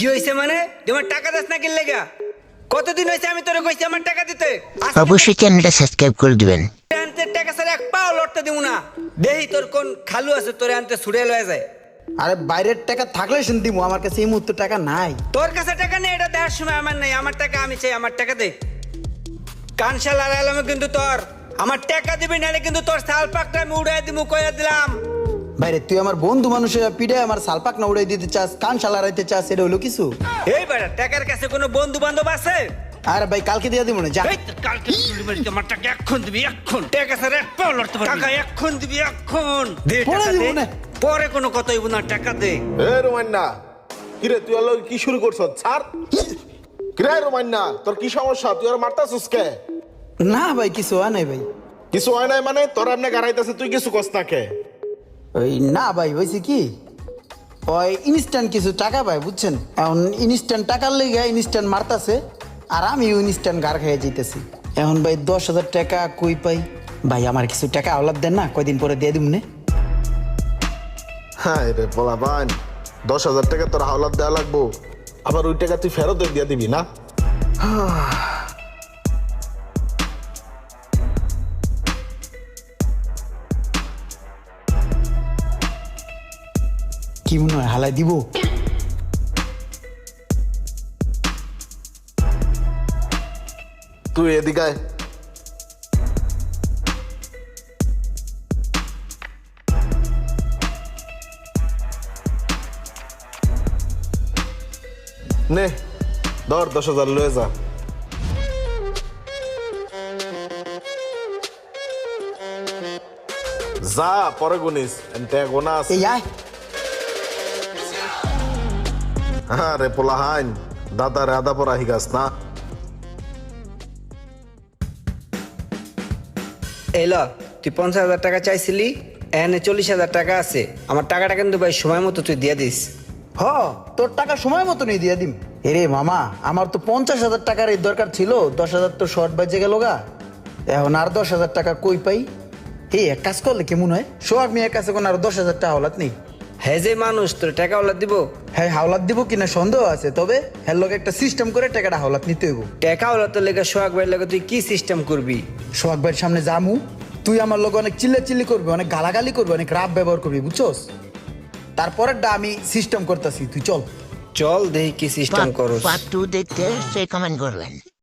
কি হয়েছে মানে তোমার টাকা দাস না কিনলে গা? কতদিন হয়েছে আমি তোরে কইছি আমার টাকা দিতে? অবশ্যই চ্যানেলটা সাবস্ক্রাইব করে দিবেন। আনতে টাকা ছাড়া এক পাও লড়তে দিব না। দেহি তোর কোন খালু আছে তোরে আনতে ছুড়ে লয়ে যায়। আরে বাইরের টাকা থাকলে শুনতি আমার কাছে এই মুহূর্তে টাকা নাই। তোর কাছে টাকা নেই এটা দেখার সময় আমার নাই। আমার টাকা আমি চাই, আমার টাকা দে। কানশাল আলালামে কিন্তু তোর আমার টাকা দিবি নালে কিন্তু তোর সাল পাকটা আমি উড়াই দিমু কইয়া দিলাম। বাইরে তুই আমার বন্ধু মানুষের পিঠে আমার সালপাক না উড়াই দিতে চাস, কান সালারাইতে চাস, এটা হলো কিছু? এই বেটা টাকার কাছে কোনো বন্ধু বান্ধব আছে? আরে ভাই কালকে দিয়ে দিব না, যা। এই তো কালকে তুই বলি আমার টাকা এখন দিবি, এখন টাকা ছাড়া এক পাও লড়তে পারবি টাকা এখন দিবি, এখন দে পরে টাকা দিব দে। না। পরে কোনো কথা হইব না, টাকা দে। এ রোমান্না, কিরে তুই আর কি শুরু করছ? ছাড়। কিরে রোমান্না, তোর কি সমস্যা? তুই আর মারতাছিস কে? না ভাই কিছু হয় নাই ভাই। কিছু হয় নাই মানে? তোর এমনি গাড়াইতেছে, তুই কিছু কস না কে? ওই না ভাই, হয়েছে কি, ওই ইনস্ট্যান্ট কিছু টাকা ভাই, বুঝছেন? এখন ইনস্ট্যান্ট টাকার লেগে ইনস্ট্যান্ট মারতাছে, আর আমি ইনস্ট্যান্ট গার খেয়ে যাইতেছি। এখন ভাই 10,000 টাকা কই পাই? ভাই আমার কিছু টাকা আওলাদ দেন না, কয়দিন পরে দিয়ে দিব নে। হ্যাঁ রে বলা বান, 10,000 টাকা তোর হাওলাত দেওয়া লাগবো, আবার ওই টাকা তুই ফেরত দিয়ে দিবি না? কি মনে হয় হালাই দিব? তুই এদিকে আয়। নে ধর 10,000 লয়ে যা। যা পরে গুনিস, এনতে গোনা আছে। এই আয়। হ্যাঁ রে পোলা হাইন, দাদা রে আদা পরা হিগাস না। এই ল, তুই 50,000 টাকা চাইছিলি, এখানে 40,000 টাকা আছে। আমার টাকাটা কিন্তু ভাই সময় মতো তুই দিয়ে দিস। হ, তোর টাকা সময় মতো নিয়ে দিয়ে দিম। এরে মামা, আমার তো 50,000 টাকার এই দরকার ছিল, 10,000 তো শর্ট বাজে গেল গা। এখন আর 10,000 টাকা কই পাই? এই এক কাজ করলে কেমন হয়, সোহাগ মিয়ার কাছে কোন আর 10,000 টাকা হাওলাত নেই। হ্যাঁ যে মানুষ তোর টাকা ওলা দিব। হ্যাঁ হাওলাত দিব কিনা সন্দেহ আছে, তবে হ্যার লোক একটা সিস্টেম করে টাকাটা হাওলাত নিতে হইব। টাকা ওলা তোর লেগে সোহাগ ভাইয়ের লেগে তুই কি সিস্টেম করবি? সোহাগ ভাইয়ের সামনে জামু, তুই আমার লোক অনেক চিল্লাচিল্লি করবি, অনেক গালাগালি করবি, অনেক রাব ব্যবহার করবি, বুঝছস? তারপরেরটা আমি সিস্টেম করতেছি, তুই চল। চল দেখি কি সিস্টেম করস। পার্ট 2 দেখতে সে কমেন্ট করবেন।